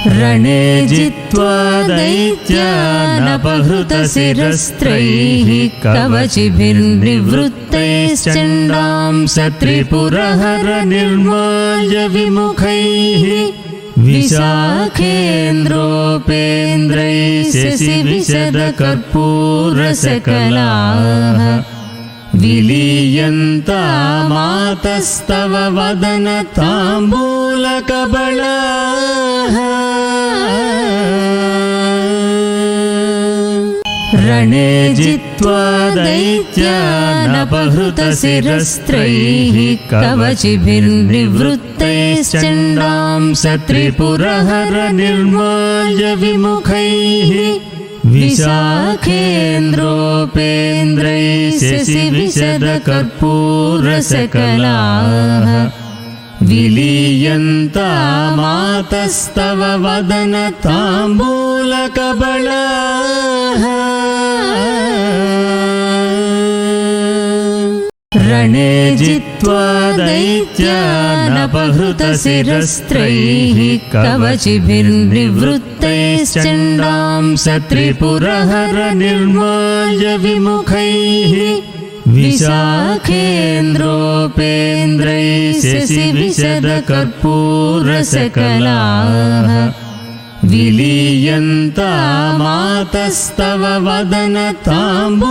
रणे जित्वा दैत्यानपहृतशिरस्त्रैः कवचिभिर्निवृत्तैश्चण्डांस त्रिपुरहर निर्माल्य विमुखैः विशाखेन्द्रोपेन्द्रैः शशिविशदकर्पूरसकलाः विलीयन्तामातस्तव वदन ताम्बूलकबलाः रणे जित्वा दैत्यानपहृतशिरस्त्रैः कवचिभिर्निवृत्तैश्चण्डांस त्रिपुरहर निर्माल्य विमुखैः विशाखेन्द्रोपेन्द्रैः शशिविशदकर्पूरसकलाः विलीयन्तामातस्तव वदन ताम्बूलकबलाः रणे जित्वा दैत्यानपहृतशिरस्त्रैः कवचिभिर्निवृत्तैश्चण्डांस त्रिपुरहर निर्माल्य विमुखैः विशाखेन्द्रोपेन्द्रैः शशिविशदकर्पूरसकलाः विलीयन्तामातस्तव वदन ताम्बूलकबलाः